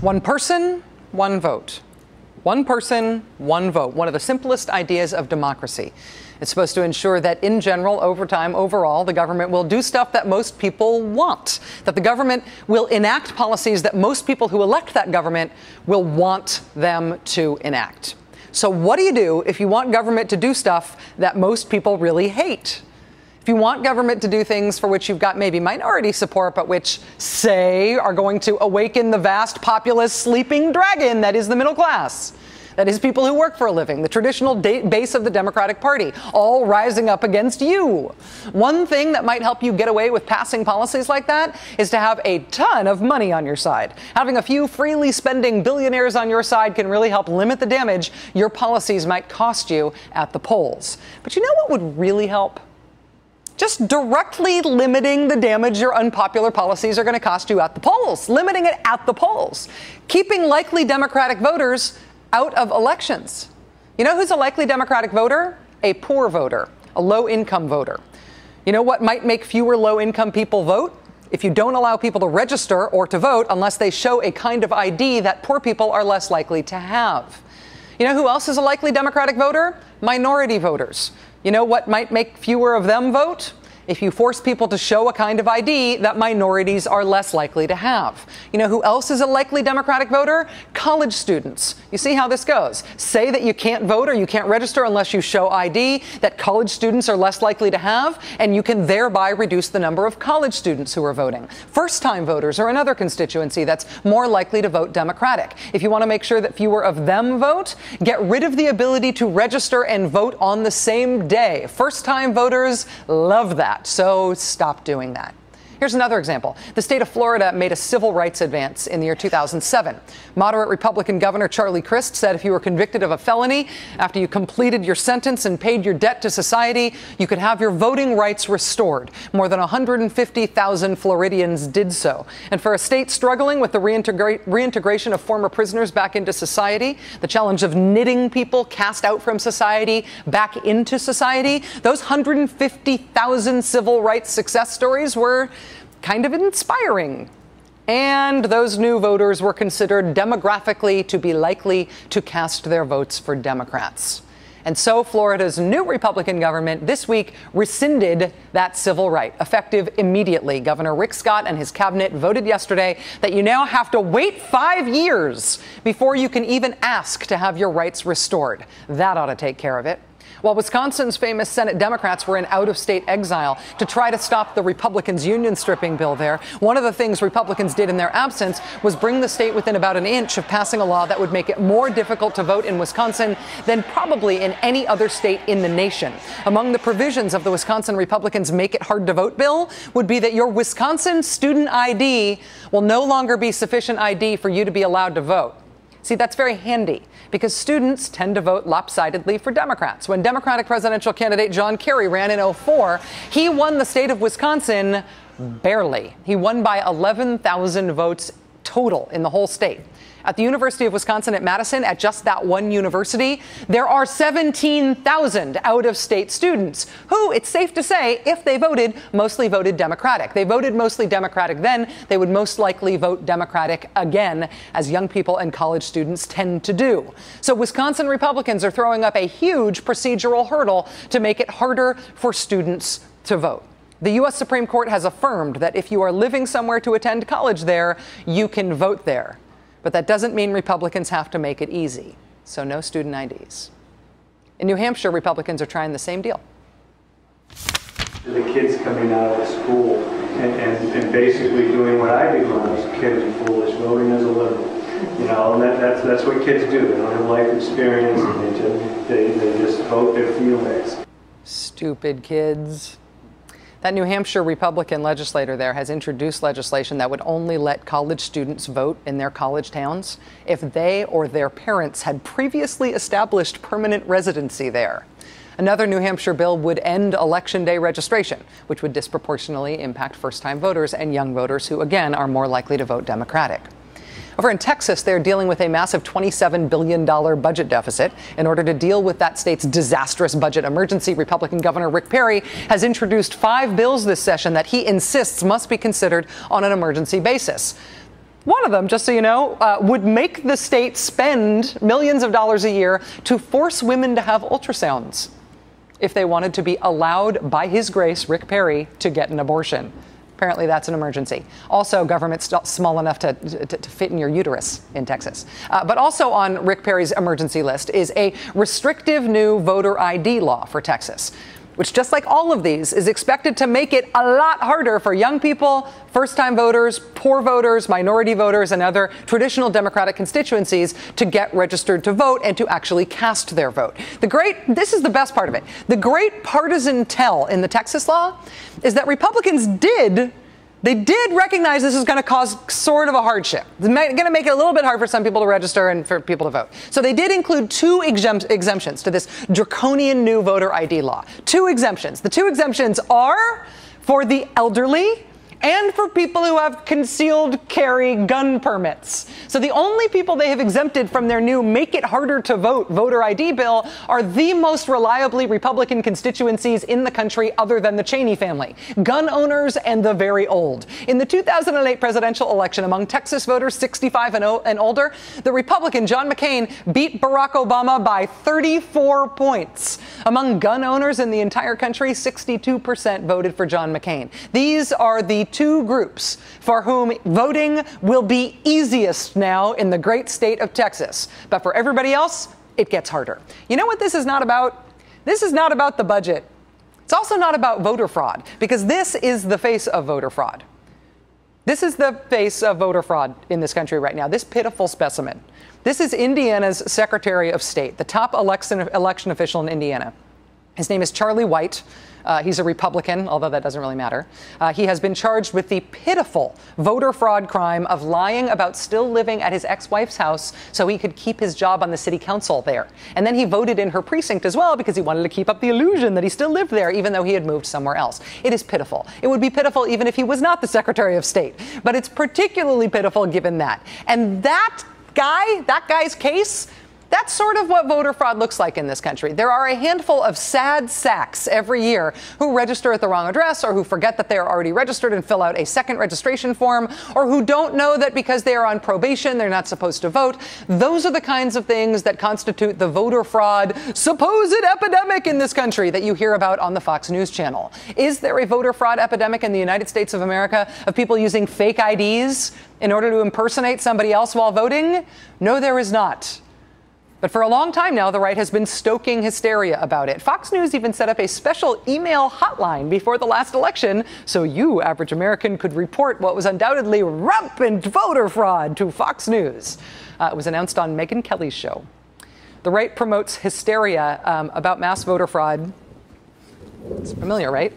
One person, one vote. One person, one vote. One of the simplest ideas of democracy. It's supposed to ensure that in general, over time, overall, the government will do stuff that most people want. That the government will enact policies that most people who elect that government will want them to enact. So what do you do if you want government to do stuff that most people really hate? If you want government to do things for which you've got maybe minority support, but which, say, are going to awaken the vast populist sleeping dragon that is the middle class, that is people who work for a living, the traditional base of the Democratic Party, all rising up against you. One thing that might help you get away with passing policies like that is to have a ton of money on your side. Having a few freely spending billionaires on your side can really help limit the damage your policies might cost you at the polls. But you know what would really help? Just directly limiting the damage your unpopular policies are going to cost you at the polls. Limiting it at the polls. Keeping likely Democratic voters out of elections. You know who's a likely Democratic voter? A poor voter, a low-income voter. You know what might make fewer low-income people vote? If you don't allow people to register or to vote unless they show a kind of ID that poor people are less likely to have. You know who else is a likely Democratic voter? Minority voters. You know what might make fewer of them vote? If you force people to show a kind of ID that minorities are less likely to have. You know who else is a likely Democratic voter? College students. You see how this goes. Say that you can't vote or you can't register unless you show ID that college students are less likely to have, and you can thereby reduce the number of college students who are voting. First-time voters are another constituency that's more likely to vote Democratic. If you want to make sure that fewer of them vote, get rid of the ability to register and vote on the same day. First-time voters love that. So stop doing that. Here's another example. The state of Florida made a civil rights advance in the year 2007. Moderate Republican Governor Charlie Crist said if you were convicted of a felony after you completed your sentence and paid your debt to society, you could have your voting rights restored. More than 150,000 Floridians did so. And for a state struggling with the reintegration of former prisoners back into society, the challenge of knitting people cast out from society back into society, those 150,000 civil rights success stories were kind of inspiring. And those new voters were considered demographically to be likely to cast their votes for Democrats. And so Florida's new Republican government this week rescinded that civil right, effective immediately. Governor Rick Scott and his cabinet voted yesterday that you now have to wait 5 years before you can even ask to have your rights restored. That ought to take care of it. While Wisconsin's famous Senate Democrats were in out-of-state exile to try to stop the Republicans' union stripping bill there, one of the things Republicans did in their absence was bring the state within about an inch of passing a law that would make it more difficult to vote in Wisconsin than probably in any other state in the nation. Among the provisions of the Wisconsin Republicans' Make It Hard to Vote bill would be that your Wisconsin student ID will no longer be sufficient ID for you to be allowed to vote. See, that's very handy because students tend to vote lopsidedly for Democrats. When Democratic presidential candidate John Kerry ran in 2004, he won the state of Wisconsin barely. He won by 11,000 votes total in the whole state. At the University of Wisconsin at Madison, at just that one university, there are 17,000 out-of-state students who, it's safe to say, if they voted, mostly voted Democratic. They voted mostly Democratic then. They would most likely vote Democratic again, as young people and college students tend to do. So Wisconsin Republicans are throwing up a huge procedural hurdle to make it harder for students to vote. The U.S. Supreme Court has affirmed that if you are living somewhere to attend college there, you can vote there. But that doesn't mean Republicans have to make it easy. So no student IDs. In New Hampshire, Republicans are trying the same deal. The kids coming out of school and basically doing what I did when I was a kid and foolish, voting as a liberal. You know, and that's what kids do. They don't have life experience, and they just vote their feelings. Stupid kids. That New Hampshire Republican legislator there has introduced legislation that would only let college students vote in their college towns if they or their parents had previously established permanent residency there. Another New Hampshire bill would end Election Day registration, which would disproportionately impact first-time voters and young voters who, again, are more likely to vote Democratic. Over in Texas, they're dealing with a massive $27 billion budget deficit. In order to deal with that state's disastrous budget emergency, Republican Governor Rick Perry has introduced 5 bills this session that he insists must be considered on an emergency basis. One of them, just so you know, would make the state spend millions of dollars a year to force women to have ultrasounds if they wanted to be allowed by His Grace, Rick Perry, to get an abortion. Apparently that's an emergency. Also, government small enough to fit in your uterus in Texas. But also on Rick Perry's emergency list is a restrictive new voter ID law for Texas, which, just like all of these, is expected to make it a lot harder for young people, first-time voters, poor voters, minority voters, and other traditional Democratic constituencies to get registered to vote and to actually cast their vote. This is the best part of it. The great partisan tell in the Texas law is that Republicans did recognize this is going to cause sort of a hardship. It's going to make it a little bit hard for some people to register and for people to vote. So they did include two exemptions to this draconian new voter ID law. Two exemptions. The two exemptions are for the elderly and for people who have concealed carry gun permits. So the only people they have exempted from their new Make It Harder to Vote voter ID bill are the most reliably Republican constituencies in the country other than the Cheney family: gun owners and the very old. In the 2008 presidential election, among Texas voters 65 and older, the Republican John McCain beat Barack Obama by 34 points. Among gun owners in the entire country, 62% voted for John McCain. These are the two groups for whom voting will be easiest now in the great state of Texas. But for everybody else, it gets harder. You know what this is not about? This is not about the budget. It's also not about voter fraud, because this is the face of voter fraud. This is the face of voter fraud in this country right now, this pitiful specimen. This is Indiana's Secretary of State, the top election official in Indiana. His name is Charlie White. He's a Republican, although that doesn't really matter. He has been charged with the pitiful voter fraud crime of lying about still living at his ex-wife's house so he could keep his job on the city council there. And then he voted in her precinct as well because he wanted to keep up the illusion that he still lived there, even though he had moved somewhere else. It is pitiful. It would be pitiful even if he was not the Secretary of State. But it's particularly pitiful given that. And that guy's case, that's sort of what voter fraud looks like in this country. There are a handful of sad sacks every year who register at the wrong address, or who forget that they are already registered and fill out a second registration form, or who don't know that because they are on probation, they're not supposed to vote. Those are the kinds of things that constitute the voter fraud supposed epidemic in this country that you hear about on the Fox News channel. Is there a voter fraud epidemic in the United States of America of people using fake IDs in order to impersonate somebody else while voting? No, there is not. But for a long time now, the right has been stoking hysteria about it. Fox News even set up a special email hotline before the last election so you, average American, could report what was undoubtedly rampant voter fraud to Fox News. It was announced on Megyn Kelly's show. The right promotes hysteria about mass voter fraud. It's familiar, right?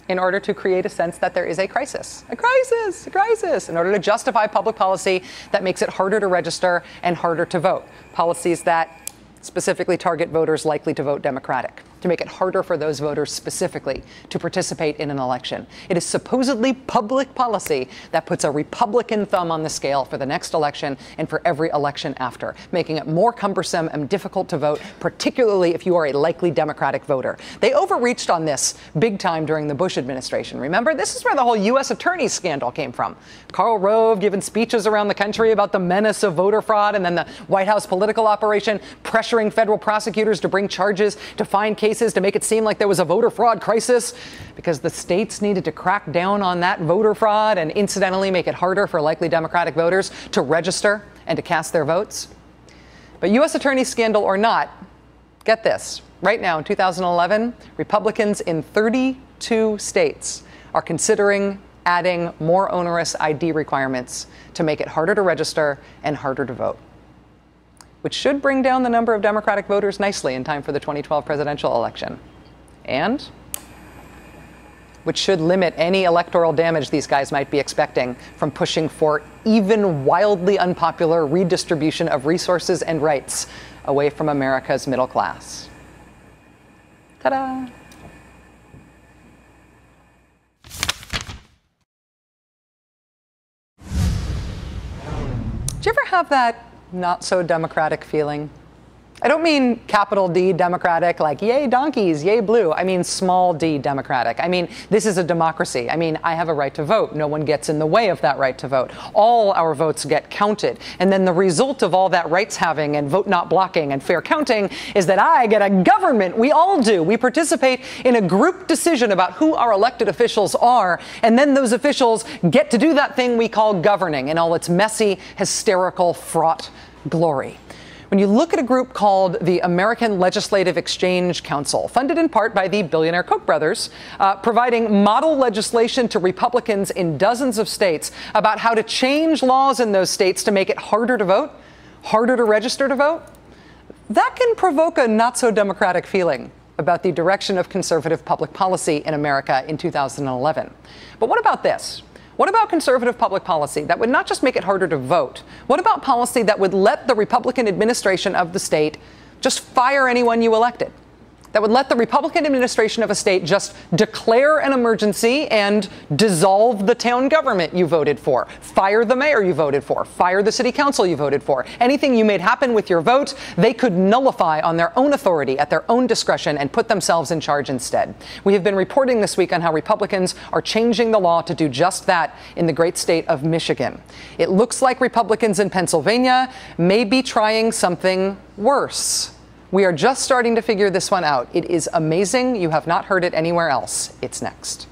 In order to create a sense that there is a crisis, in order to justify public policy that makes it harder to register and harder to vote. Policies that specifically target voters likely to vote Democratic, to make it harder for those voters specifically to participate in an election. It is supposedly public policy that puts a Republican thumb on the scale for the next election and for every election after, making it more cumbersome and difficult to vote, particularly if you are a likely Democratic voter. They overreached on this big time during the Bush administration. Remember, this is where the whole U.S. attorney scandal came from. Karl Rove giving speeches around the country about the menace of voter fraud, and then the White House political operation pressuring federal prosecutors to bring charges, to find cases, to make it seem like there was a voter fraud crisis because the states needed to crack down on that voter fraud and incidentally make it harder for likely Democratic voters to register and to cast their votes. But U.S. attorney scandal or not, get this. Right now in 2011, Republicans in 32 states are considering adding more onerous ID requirements to make it harder to register and harder to vote, which should bring down the number of Democratic voters nicely in time for the 2012 presidential election, and which should limit any electoral damage these guys might be expecting from pushing for even wildly unpopular redistribution of resources and rights away from America's middle class. Ta-da! Do you ever have that not so democratic feeling? I don't mean capital D Democratic, like yay donkeys, yay blue. I mean small d Democratic. I mean, this is a democracy. I mean, I have a right to vote. No one gets in the way of that right to vote. All our votes get counted. And then the result of all that rights having and vote not blocking and fair counting is that I get a government. We all do. We participate in a group decision about who our elected officials are. And then those officials get to do that thing we call governing in all its messy, hysterical, fraught glory. When you look at a group called the American Legislative Exchange Council, funded in part by the billionaire Koch brothers, providing model legislation to Republicans in dozens of states about how to change laws in those states to make it harder to vote, harder to register to vote, that can provoke a not-so-democratic feeling about the direction of conservative public policy in America in 2011. But what about this? What about conservative public policy that would not just make it harder to vote? What about policy that would let the Republican administration of the state just fire anyone you elected? That would let the Republican administration of a state just declare an emergency and dissolve the town government you voted for, fire the mayor you voted for, fire the city council you voted for. Anything you made happen with your vote, they could nullify on their own authority, at their own discretion, and put themselves in charge instead. We have been reporting this week on how Republicans are changing the law to do just that in the great state of Michigan. It looks like Republicans in Pennsylvania may be trying something worse. We are just starting to figure this one out. It is amazing. You have not heard it anywhere else. It's next.